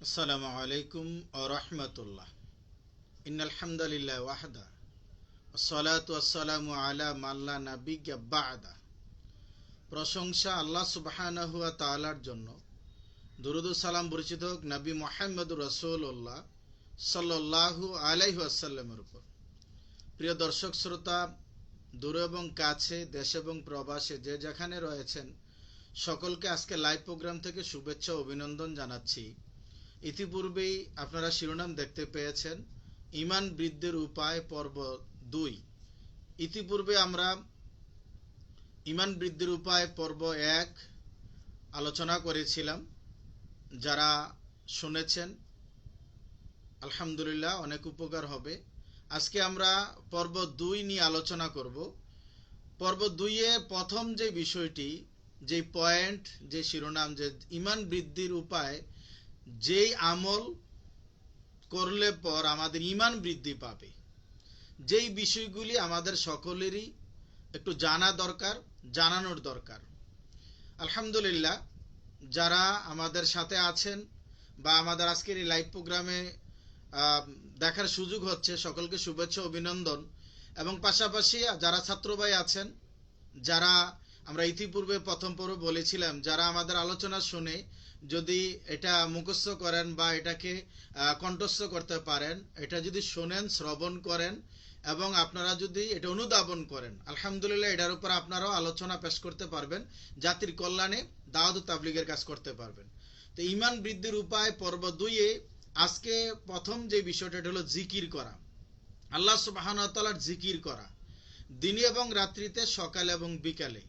আসসালামু আলাইকুম ওয়া রাহমাতুল্লাহ। ইন্নাল হামদালিল্লাহি ওয়াহদা ওয়াসসালাতু ওয়াসসালামু আলা মান লা নাবিয়্যা বা'দা। প্রশংসা আল্লাহ সুবহানাহু ওয়া তাআলার জন্য। দুরূদ ও সালাম বর্ষিত হোক নবী মুহাম্মদুর রাসূলুল্লাহ সাল্লাল্লাহু আলাইহি ওয়াসাল্লামের উপর। প্রিয় দর্শক শ্রোতা, দূরে এবং কাছে, দেশ এবং প্রবাসে যে যেখানে রয়েছেন, সকলকে আজকে লাইভ প্রোগ্রাম থেকে শুভেচ্ছা ও অভিনন্দন জানাচ্ছি। ইতিপূর্বেই আপনারা শিরোনাম দেখতে পেয়েছেন, ঈমান বৃদ্ধির উপায় পর্ব 2। ইতিপূর্বে আমরা ঈমান বৃদ্ধির উপায় পর্ব 1 আলোচনা করেছিলাম। যারা শুনেছেন আলহামদুলিল্লাহ, অনেক উপকার হবে। আজকে আমরা পর্ব 2 নিয়ে আলোচনা করব। পর্ব 2 এ প্রথম যে বিষয়টি, যে পয়েন্ট, যে শিরোনাম, যে ঈমান বৃদ্ধির উপায়, যেই আমল করলে পর আমাদের ঈমান বৃদ্ধি পাবে, যেই বিষয়গুলি আমাদের সকলেরই একটু জানা দরকার, জানানোর দরকার। আলহামদুলিল্লাহ, যারা আমাদের সাথে আছেন বা আমাদের আজকের এই লাইভ প্রোগ্রামে দেখার সুযোগ হচ্ছে, সকলকে শুভেচ্ছা অভিনন্দন। এবং পাশাপাশি যারা ছাত্র ভাই আছেন, যারা আমরা ইতিপূর্বে প্রথম পর্বে বলেছিলাম, যারা আমাদের আলোচনা শুনে যদি এটা মুখস্থ করেন বা এটাকে কণ্ঠস্থ করতে পারেন, এটা যদি শোনেন, শ্রবণ করেন এবং আপনারা যদি এটা অনুধাবন করেন, আলহামদুলিল্লাহ এটার উপর আপনারাও আলোচনা পেশ করতে পারবেন, জাতির কল্যাণে দাওয়াত ও তাবলীগের কাজ করতে পারবেন। তো ঈমান বৃদ্ধির উপায় পর্ব 2 এ আজকে প্রথম যে বিষয়টা হলো জিকির করা, আল্লাহ সুবহানাহু ওয়া তাআলার জিকির করা, দিনে এবং রাত্রিতে, সকালে এবং বিকালে,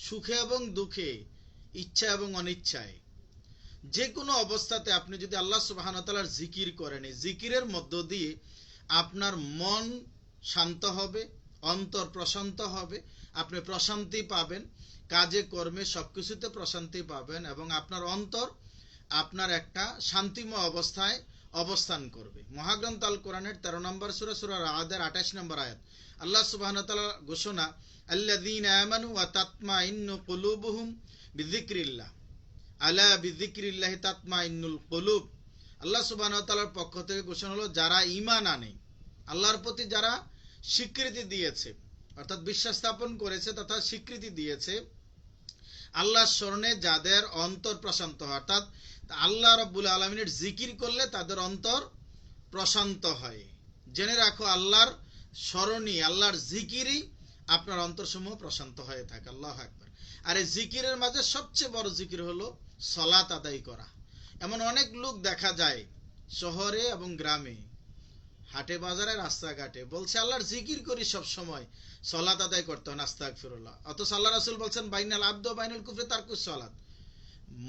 সুখে এবং দুঃখে, ইচ্ছা এবং অনিচ্ছায়, যে কোনো অবস্থাতে আপনি যদি আল্লাহ সুবহানাহু ওয়া তাআলার জিকির করেন, এই জিকিরের মধ্য দিয়ে আপনার মন শান্ত হবে, অন্তর প্রশান্ত হবে, আপনি প্রশান্তি পাবেন, কাজে কর্মে সবকিছুতে প্রশান্তি পাবেন এবং আপনার অন্তর আপনার একটা শান্তিময় অবস্থায় অবস্থান করবে। মহাগ্রন্থ আল কোরআনের 13 নম্বর সূরা, সূরা রা'দের 28 নম্বর আয়াত, আল্লাহ সুবহানাহু ওয়া তাআলা ঘোষণা, আল্লাযীনা আমানু ওয়া তাতমাইন্নু কুলুবুহুম বিযিকরিল্লাহ, আলা বিযিকরিল্লাহি তাতমাইন্নুল কুলুব। আল্লাহ সুবহানাহু ওয়া তাআলার পক্ষ থেকে ঘোষণা হলো, যারা ঈমান আনে, আল্লাহর প্রতি যারা স্বীকৃতি দিয়েছে, অর্থাৎ বিশ্বাস স্থাপন করেছে তথা স্বীকৃতি দিয়েছে, আল্লাহর স্মরণে যাদের অন্তর প্রশান্ত হয়, অর্থাৎ আল্লাহ রাব্বুল আলামিনের জিকির করলে তাদের অন্তর প্রশান্ত হয়। জেনে রাখো, আল্লাহর স্মরণই, আল্লাহর জিকিরই আপনার অন্তরসমূহ প্রশান্ত হয়ে থাকে। আল্লাহু আকবার। আর এই জিকিরের মাঝে সবচেয়ে বড় জিকির হলো সালাত আদায় করা। এমন অনেক লোক দেখা যায় শহরে এবং গ্রামে, হাটে বাজারে, রাস্তাঘাটে বলছে আল্লাহর জিকির করি সব সময়, সালাত আদায় করতে হয় না, আস্তাগফিরুল্লাহ। অথচ আল্লাহ রাসূল বলছেন, বাইনাল আবদ ওয়া বাইনাল কুফরি তারকুস সালাত।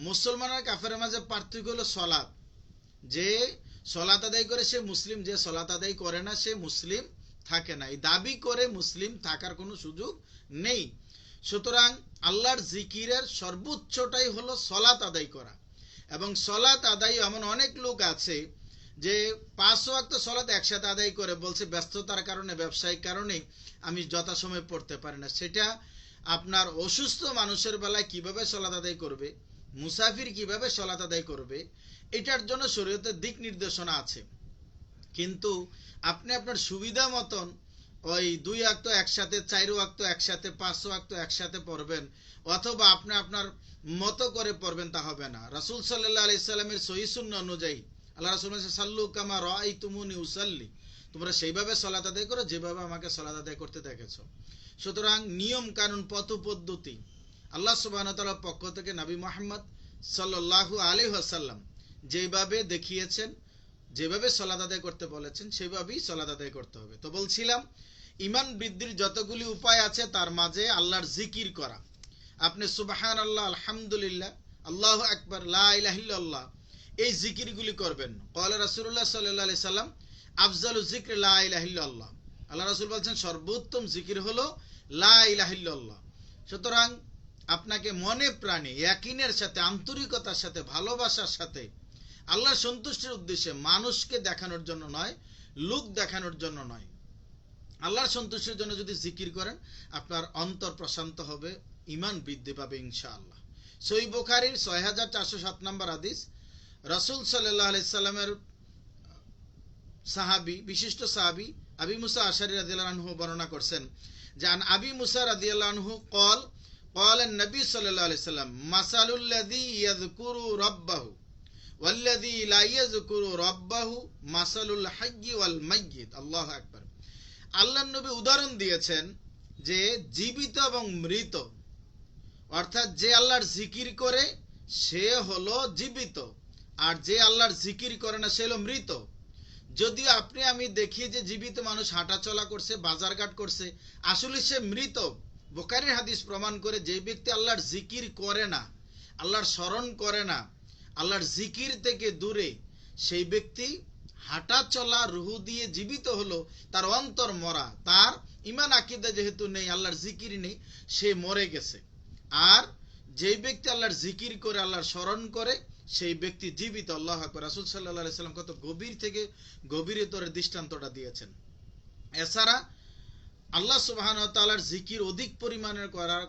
মুসলমান আর কাফেরের মাঝে পার্থক্য হলো সালাত। যে সালাত আদায় করে সে মুসলিম, যে সালাত আদায় করে না সে মুসলিম থাকে না। এই দাবি করে মুসলিম থাকার কোনো সুযোগ নেই। সুতরাং আল্লাহর জিকিরের সর্বোচ্চটাই হলো সালাত আদায় করা। এবং সালাত আদায় এমন অনেক লোক আছে যে 5 ওয়াক্ত সালাত একসাথে আদায় করে, বলছে ব্যস্ততার কারণে, ব্যবসায়িক কারণে আমি যথাসময়ে পড়তে পারি না। সেটা আপনার অসুস্থ মানুষের বেলায় কিভাবে সালাত আদায় করবে, মুসাফির কিভাবে সালাত আদায় করবে, এটার জন্য শরীয়তের দিক নির্দেশনা আছে। কিন্তু আপনি আপনার সুবিধা মতন ওই 2 ওয়াক্ত একসাথে, 4 ওয়াক্ত একসাথে, 5 ওয়াক্ত একসাথে পড়বেন, অথবা আপনি আপনার মতো করে পড়বেন, তা হবে না। রাসূল সাল্লাল্লাহু আলাইহি সাল্লামের সহিহ সুন্নাহ অনুযায়ী আল্লাহ রাসূল বলেছেন, সাল্লু কামা রাআইতুমুনি উসাল্লি, তোমরা সেইভাবে সালাত আদায় করো যেভাবে আমাকে সালাত আদায় করতে দেখেছো। সুতরাং নিয়ম কানুন, পথ পদ্ধতি আল্লাহ সুবহানাহু ওয়া তাআলার পক্ষ থেকে নবী মুহাম্মদ সাল্লাল্লাহু আলাইহি ওয়াসাল্লাম যেভাবে দেখিয়েছেন, যেভাবে সালাত আদায় করতে বলেছেন, সেভাবেই সালাত আদায় করতে হবে। তো বলছিলাম, ঈমান বৃদ্ধির যতগুলি উপায় আছে তার মাঝে আল্লাহর জিকির করা। আপনি সুবহানাল্লাহ, আলহামদুলিল্লাহ, আল্লাহু আকবার, লা ইলাহা ইল্লাল্লাহ, এই জিকিরগুলি করবেন। ক্বালা রাসূলুল্লাহ সাল্লাল্লাহু আলাইহি সাল্লাম, আফজালু যিকরি লা ইলাহা ইল্লাল্লাহ। আল্লাহ রাসূল বলেন সর্বোত্তম জিকির হলো লা ইলাহা ইল্লাল্লাহ। সুতরাং আপনাকে মনে প্রাণে ইয়াকিনের সাথে, আন্তরিকতার সাথে, ভালোবাসার সাথে, আল্লাহর সন্তুষ্টির উদ্দেশ্যে, মানুষকে দেখানোর জন্য নয়, লোক দেখানোর জন্য নয়, আল্লাহর সন্তুষ্টির জন্য যদি জিকির করেন, আপনার অন্তর প্রশান্ত হবে, ঈমান বৃদ্ধি পাবে ইনশাআল্লাহ। সহিহ বুখারীর 6407 নম্বর হাদিস, রাসূল সাল্লাল্লাহু আলাইহি সাল্লামের সাহাবী, বিশিষ্ট সাহাবী আবী মুসা আশআরী রাদিয়াল্লাহু আনহু বর্ণনা করছেন যে আন আবী মুসা রাদিয়াল্লাহু আনহু قال قال النبي صلى الله عليه وسلم مثل الذي يذكر ربه والذي لا يذكر ربه مثل الحي والميت আল্লাহু আকবার। আল্লাহর নবী উদাহরণ দিয়েছেন যে জীবিত এবং মৃত, অর্থাৎ যে আল্লাহর জিকির করে সে হলো জীবিত, আর যে আল্লাহর জিকির করে না সে হলো মৃত। যদিও আপনি আমি দেখি যে জীবিত মানুষ হাঁটা চলা করছে, বাজারঘাট করছে, আসলে সে মৃত। বুখারীর হাদিস প্রমাণ করে যে ব্যক্তি আল্লাহর জিকির করে না, আল্লাহর স্মরণ করে না, আল্লাহর জিকির থেকে দূরে, সেই ব্যক্তি হাঁটা চলা রুহু দিয়ে জীবিত হলো, তার অন্তর মরা, তার ঈমান আকীদা যেহেতু নেই, আল্লাহর জিকির নেই, সে মরে গেছে। আর যে ব্যক্তি আল্লাহর জিকির করে, আল্লাহর স্মরণ করে, সেই ব্যক্তি জীবিত। আল্লাহু আকবার। রাসূল সাল্লাল্লাহু আলাইহি সাল্লাম কত গভীর থেকে গভীরতর দৃষ্টান্তটা দিয়েছেন। এছাড়া আল্লাহ সুবহানাহু ওয়া তাআলার জিকির অধিক পরিমাণের করার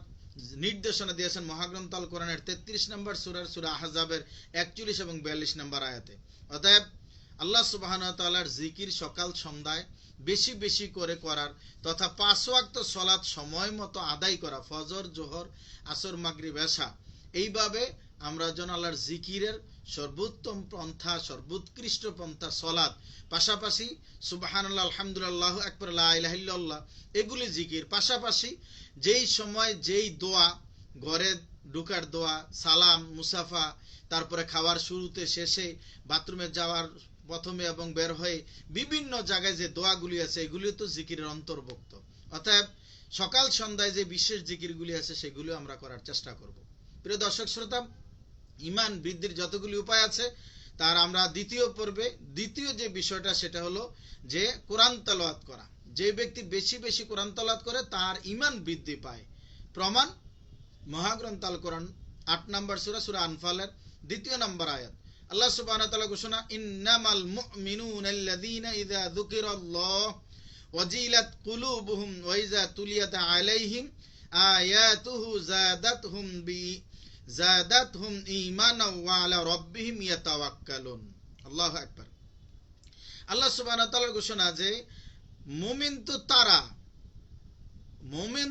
নির্দেশনা দিয়েছেন মহাগ্রন্থ আল কোরআনের 33 নম্বর সূরা আহজাবের 41 এবং 42 নম্বর আয়াতে। অতএব আল্লাহ সুবহানাহু ওয়া তাআলার জিকির সকাল সন্ধ্যায় বেশি বেশি করে করার তথা 5 ওয়াক্ত সালাত সময় মতো আদায় করা, ফজর, জোহর, আসর, মাগরিব, এশা, এইভাবে আমরা যেন আল্লাহর জিকিরের সর্বোত্তম পন্থা, সর্বোৎকৃষ্ট পন্থা সালাত, পাশাপাশি সুবহানাল্লাহ, আলহামদুলিল্লাহ, আল্লাহু আকবার, লা ইলাহা ইল্লাল্লাহ, এগুলি জিকির, পাশাপাশি যেই সময় যেই দোয়া, ঘরে ঢোকার দোয়া, সালাম, মুসাফা, তারপরে খাওয়ার শুরুতে, শেষে, বাথরুমে যাওয়ার প্রথমে এবং বের হয়ে বিভিন্ন জায়গায় যে দোয়াগুলি আছে এগুলি তো জিকিরের অন্তর্ভুক্ত। অতএব সকাল সন্ধ্যায় যে বিশেষ জিকিরগুলি আছে সেগুলো আমরা করার চেষ্টা করব। প্রিয় দর্শক শ্রোতা, ঈমান বৃদ্ধির যতগুলি উপায় আছে তার আমরা দ্বিতীয় পর্বে দ্বিতীয় যে বিষয়টা সেটা হলো যে কোরআন তেলাওয়াত করা। যে ব্যক্তি বেশি বেশি কোরআন তেলাওয়াত করে তার ঈমান বৃদ্ধি পায়। প্রমাণ মহাগ্রন্থ আল কোরআন 8 নম্বর সূরা আনফালের 2 নম্বর আয়াত। আল্লাহ সুবহানাহু ওয়া তাআলা ঘোষণা, ইন্নামাল মুমিনুনা আল্লাযীনা ইযা যুকিরাল্লাহ ওয়াজিলাত কুলুবুহুম ওয়া ইযা তুলিয়াত আলাইহিম আয়াতুহু জাদাতহুম ঈমানাও ওয়া আলা রাব্বিহিম ইয়াতাওয়াক্কালুন। আল্লাহু আকবার। আল্লাহ সুবহানাহু ওয়া তাআলার ঘোষণা যে মুমিন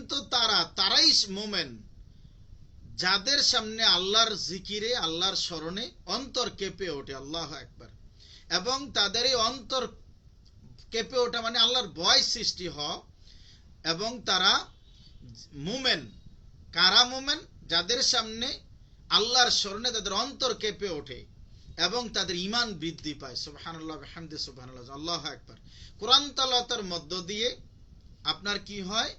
তো তারাই মুমিন যাদের সামনে আল্লাহর জিকিরে, আল্লাহর স্মরণে অন্তর কেঁপে ওঠে। আল্লাহু আকবার। এবং তাদের এই অন্তর কেঁপে ওঠা মানে আল্লাহর ভয় সৃষ্টি হয়, এবং তারা মুমিন। কারা মুমিন? যাদের সামনে আল্লাহর স্মরণে তাদের অন্তর কেঁপে ওঠে এবং তাদের ঈমান বৃদ্ধি পায়। সুবহানাল্লাহ ওয়া বিহামদিহি, সুবহানাল্লাহ, আল্লাহু আকবার। কোরআন তেলাওয়াতের মধ্য দিয়ে আপনার কি হয়?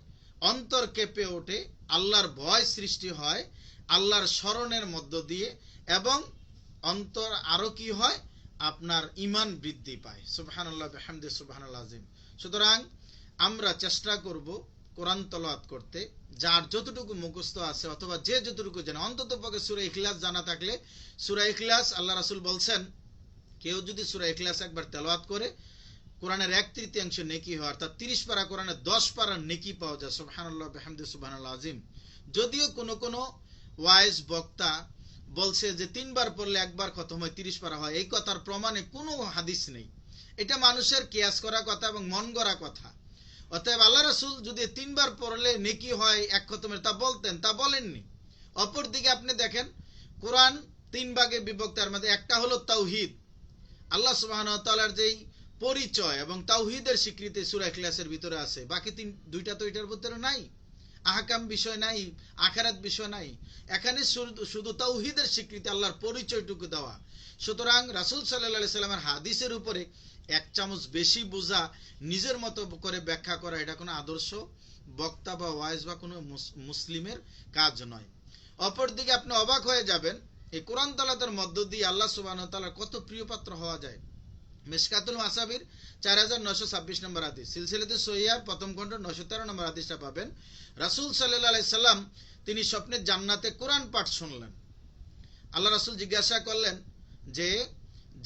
অন্তর কেঁপে ওঠে, আল্লাহর ভয় সৃষ্টি হয় আল্লাহর স্মরণের মধ্য দিয়ে, এবং অন্তর আরো কি হয়? আপনার ঈমান বৃদ্ধি পায়। সুবহানাল্লাহ ওয়া বিহামদিহি, সুবহানাল্লাহ আযীম। সুতরাং আমরা চেষ্টা করব কোরআন তেলাওয়াত করতে, যার যতটুকু মুখস্থ আছে অথবা যে যতটুকু জানে, অন্ততপক্ষে সূরা ইখলাস জানা থাকলে। সূরা ইখলাস আল্লাহ রাসূল বলছেন, কেউ যদি সূরা ইখলাস একবার তেলাওয়াত করে কোরআনের 1/3 নেকি হয়, অর্থাৎ 30 পারা কোরআনের 10 পারা নেকি পাওয়া যায়। সুবহানাল্লাহ ওয়া বিহামদিহি, সুবহানাল্লাহ আযীম। যদিও কোন ওয়াইজ বক্তা বলছে যে 3 বার পড়লে একবার খতম হয়, 30 পারা হয়, এই কথার প্রমাণে কোনো হাদিস নেই। এটা মানুষের কিয়াস করা কথা এবং মন গড়া কথা। অতএব আল্লাহ রাসূল যদি 3 বার পড়লে নেকি হয় এক খতমের, তা বলতেন, তা বলেননি। অপরদিকে আপনি দেখেন কোরআন 3 ভাগে বিভক্ত, এর মধ্যে একটা হলো তাওহীদ, আল্লাহ সুবহানাহু ওয়া তাআলার যেই পরিচয় এবং তাওহীদের স্বীকৃতি সূরা ইখলাসের ভিতরে আছে। বাকি দুইটা তো এটার ভিতরে নাই, আহকাম বিষয় নাই, আখিরাত বিষয় নাই। এখানে শুধু তাওহীদের স্বীকৃতি, আল্লাহর পরিচয়টুকু দেওয়া। সুতরাং রাসূল সাল্লাল্লাহু আলাইহি সাল্লামের হাদিসের উপরে 1 চামচ বেশি বোঝা, নিজের মতো করে ব্যাখ্যা করা, এটা কোনো আদর্শ বক্তা বা ওয়াইজ বা কোনো মুসলিমের কাজ নয়। অপরদিকে আপনি অবাক হয়ে যাবেন, এই কোরআন তেলাওয়াতের মধ্য দিয়ে আল্লাহ সুবহানাহু ওয়া তাআলার কত প্রিয় পাত্র হওয়া যায়। মিশকাতুল মাসাবির 4926 নম্বর হাদিস, সিলসিলাতুস সহিহার প্রথম খণ্ড 913 নম্বর হাদিসটা পাবেন। রাসূল সাল্লাল্লাহু আলাইহি সাল্লাম তিনি স্বপ্নে জান্নাতে কোরআন পাঠ শুনলেন। আল্লাহ রাসূল জিজ্ঞাসা করলেন যে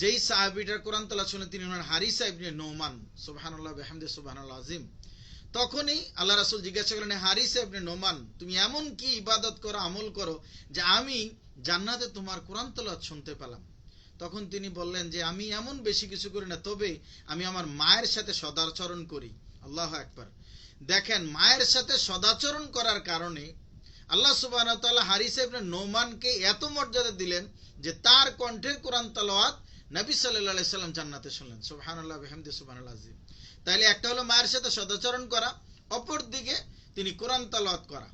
যেই সাহাবীটার কোরআন তেলাওয়াত শুনলেন তিনি হলেন হারিসা ইবনে নোমান। সুবহানাল্লাহ ওয়া বিহামদিহি, সুবহানাল্লাহ আযীম। তখনই আল্লাহ রাসূল জিজ্ঞাসা করলেন, হারিসা ইবনে নোমান, তুমি এমন কি ইবাদত করো, আমল করো যে আমি জান্নাতে তোমার কোরআন তেলাওয়াত শুনতে পেলাম? তখন তিনি বললেন যে আমি এমন বেশি কিছু করি না, তবে আমি আমার মায়ের সাথে সদাচরণ করি। আল্লাহু আকবার। দেখেন, মায়ের সাথে সদাচরণ করার কারণে আল্লাহ সুবহানাহু ওয়া তাআলা হারিস ইবনে নোমানকে এত মর্যাদা দিলেন যে তার কণ্ঠের কোরআন তেলাওয়াত নবী সাল্লাল্লাহু আলাইহি সাল্লাম জান্নাতে শুনলেন। সুবহানাল্লাহ বিহামদি সুবহানাল আযীম। তাইলে একটা হলো মায়ের সাথে সদাচরণ করা, অপর দিকে তিনি কোরআন তেলাওয়াত করা।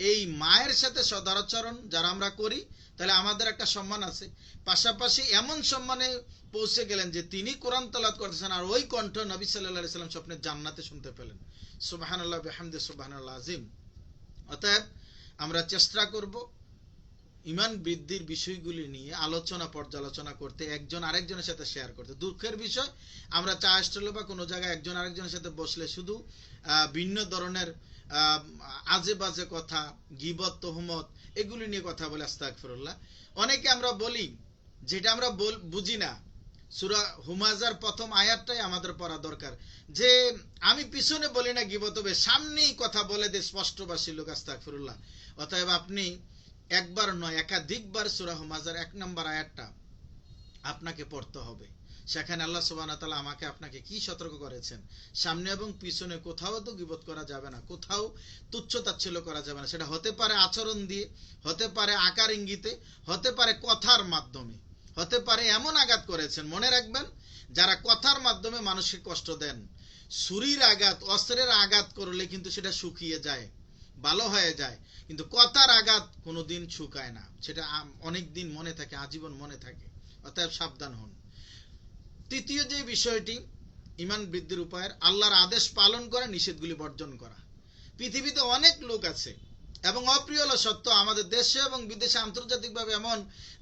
এই মায়ের সাথে সদাচরণ যারা আমরা করি, তাহলে আমাদের একটা সম্মান আছে। পাশাপাশি এমন সম্মানে পৌঁছে গেলেন যে তিনি কোরআন তেলাওয়াত করতেছেন আর ওই কণ্ঠ নবী সাল্লাল্লাহু আলাইহি সাল্লাম স্বপ্নে জান্নাতে শুনতে পেলেন। সুবহানাল্লাহ বিহামদি সুবহানাল আযীম। অতএব আমরা চেষ্টা করব ঈমান বৃদ্ধির বিষয়গুলি নিয়ে আলোচনা পর্যালোচনা করতে, একজন আরেকজনের সাথে শেয়ার করতে। দুঃখের বিষয়, আমরা চা স্টলে বা কোনো জায়গায় একজন আরেকজনের সাথে বসলে শুধু ভিন্ন ধরনের আজে বাজে কথা, গীবত, তোহমত এগুলি নিয়ে কথা বলে। আস্তাগফিরুল্লাহ। অনেকে আমরা বলি যেটা আমরা বুঝি না। সূরা হুমাযার প্রথম আয়াতটাই আমাদের পড়া দরকার, যে আমি পিছনে বলি না গীবত, হবে সামনেই কথা বলে দে স্পষ্টভাষী লোক। আস্তাগফিরুল্লাহ। অতএব আপনি একবার নয় একাধিকবার সূরা হুমাযার 1 নম্বর আয়াতটা আপনাকে পড়তে হবে। সেখানে আল্লাহ সুবহানাহু ওয়া তাআলা আমাকে আপনাকে কি সতর্ক করেছেন, সামনে এবং পিছনে কোথাও তো গীবত করা যাবে না, কোথাও তুচ্ছ তাচ্ছিল্য করা যাবে না। সেটা হতে পারে আচরণ দিয়ে, হতে পারে আকার ইঙ্গিতে, হতে পারে কথার মাধ্যমে, হতে পারে এমন আঘাত করেছেন। মনে রাখবেন, যারা কথার মাধ্যমে মানুষকে কষ্ট দেন, ছুরির আঘাত, অস্ত্রের আঘাত করলে কিন্তু সেটা শুকিয়ে যায়, ভালো হয়ে যায়, কিন্তু কথার আঘাত কোনোদিন শুকায় না, সেটা অনেক দিন মনে থাকে, আজীবন মনে থাকে। অতএব সাবধান হন। তৃতীয় যে বিষয়টি ঈমান বৃদ্ধির উপায়ের, আল্লাহর আদেশ পালন করা, নিষেধগুলি বর্জন করা। পৃথিবীতে অনেক লোক আছে এবং অপ্রিয় হলো সত্য, আমাদের দেশে এবং বিদেশে আন্তর্জাতিকভাবে এমন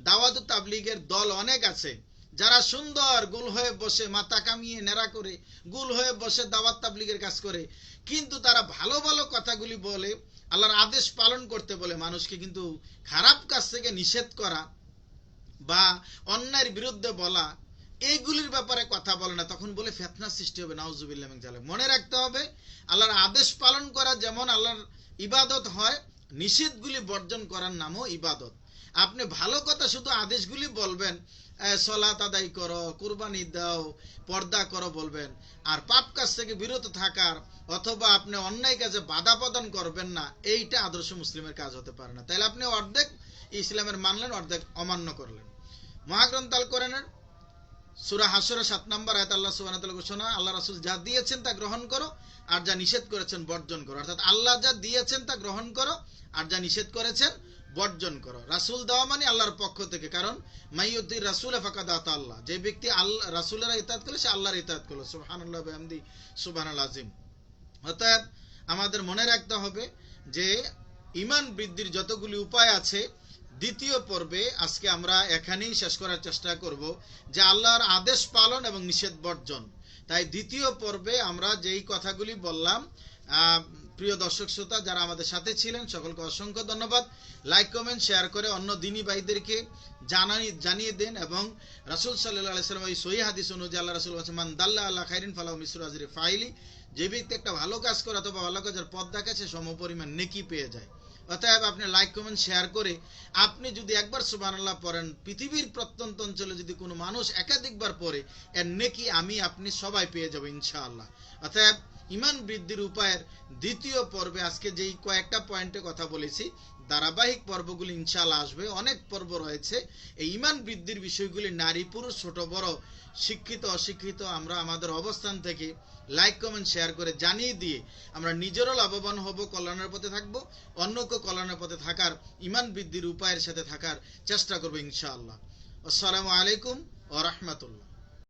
দাওয়াত ও তাবলীগের দল অনেক আছে যারা সুন্দর গোল হয়ে বসে মাথা কামিয়ে নেড়া করে গোল হয়ে বসে দাওয়াত তাবলীগের কাজ করে, কিন্তু তারা ভালো ভালো কথাগুলি বলে, আল্লাহর আদেশ পালন করতে বলে মানুষকে, কিন্তু খারাপ কাজ থেকে নিষেধ করা বা অন্যায়ের বিরুদ্ধে বলা, এইগুলির ব্যাপারে কথা বলে না। তখন বলে ফিতনা সৃষ্টি হবে। নাউজুবিল্লাহ মিন যালিক। মনে রাখতে হবে, আল্লাহর আদেশ পালন করা যেমন আল্লাহর ইবাদত হয়, নিষেধগুলি বর্জন করার নামও ইবাদত। আপনি ভালো কথা শুধু আদেশগুলি বলবেন, সালাত আদায় করো, কুরবানি দাও, পর্দা করো বলবেন, আর পাপ কাজ থেকে বিরত থাকার অথবা আপনি অন্যায় কাজে বাধা প্রদান করবেন না, এইটা আদর্শ মুসলিমের কাজ হতে পারে না। তাইলে আপনি অর্ধেক ইসলামের মানলেন, অর্ধেক অমান্য করলেন। মহাগ্রন্থ আল কোরআনের সূরা হাশরের 7 নম্বর আয়াত আল্লাহ সুবহানাহু ওয়া তাআলা ঘোষণা, আল্লাহ রাসূল যা দিয়েছেন তা গ্রহণ করো আর যা নিষেধ করেছেন বর্জন করো। অর্থাৎ আল্লাহ যা দিয়েছেন তা গ্রহণ করো আর যা নিষেধ করেছেন বর্জন করো। রাসূল দেওয়া মানে আল্লাহর পক্ষ থেকে, কারণ মাইয়ুতির রাসূল ফাকাদ আতা আল্লাহ, যে ব্যক্তি আল্লাহ রাসূলের ইতাআত করে সে আল্লাহর ইতাআত করলো। সুবহানাল্লাহ বিহামদি সুবহানাল আযীম। অতএব আমাদের মনে রাখতে হবে যে ঈমান বৃদ্ধির যতগুলি উপায় আছে, দ্বিতীয় পর্বে আজকে আমরা এখানেই শেষ করার চেষ্টা করব, যে আল্লাহর আদেশ পালন এবং নিষেধ বর্জন। তাই দ্বিতীয় পর্বে আমরা যেই কথাগুলি বললাম, প্রিয় দর্শক শ্রোতা যারা আমাদের সাথে ছিলেন সকলকে অসংখ্য ধন্যবাদ। লাইক কমেন্ট শেয়ার করে অন্য দ্বীনী ভাইদেরকে জানিয়ে দেন। এবং রাসূল সাল্লাল্লাহু আলাইহি ওয়াসাল্লাম এই সহিহ হাদিস অনুযায়ী আল্লাহ রাসূল বলেছেন, মান দাল্লা আলা খাইরিন ফালাহু মিসলু আজরি ফাইলি, যে ব্যক্তি একটা ভালো কাজ করে অথবা ভালো কাজের পথ দেখায় সে সমপরিমাণ নেকি পেয়ে যায়। অতএব আপনি লাইক কমেন্ট শেয়ার করে আপনি যদি একবার সুবহানাল্লাহ পড়েন, পৃথিবীর প্রত্যন্ত অঞ্চলে যদি কোনো মানুষ একাধিকবার পড়ে, এর নেকি আমি আপনি সবাই পেয়ে যাব ইনশাআল্লাহ। অতএব ঈমান বৃদ্ধির উপায়ের দ্বিতীয় পর্বে আজকে যেই কয়েকটা পয়েন্টে কথা বলেছি, ধারাবাহিক পর্বগুলি ইনশাআল্লাহ আসবে। অনেক পর্ব রয়েছে এই ঈমান বৃদ্ধির বিষয়গুলি, নারী পুরুষ ছোট বড় শিক্ষিত অশিক্ষিত, আমরা আমাদের অবস্থান থেকে লাইক কমেন্ট শেয়ার করে জানিয়ে দিয়ে আমরা নিজেরও লাভবান হব, কল্যাণের পথে থাকব, অন্যকে কল্যাণের পথে থাকার, ঈমান বৃদ্ধির উপায়ের সাথে থাকার চেষ্টা করব ইনশাআল্লাহ। আসসালামু আলাইকুম ওয়া রাহমাতুল্লাহ।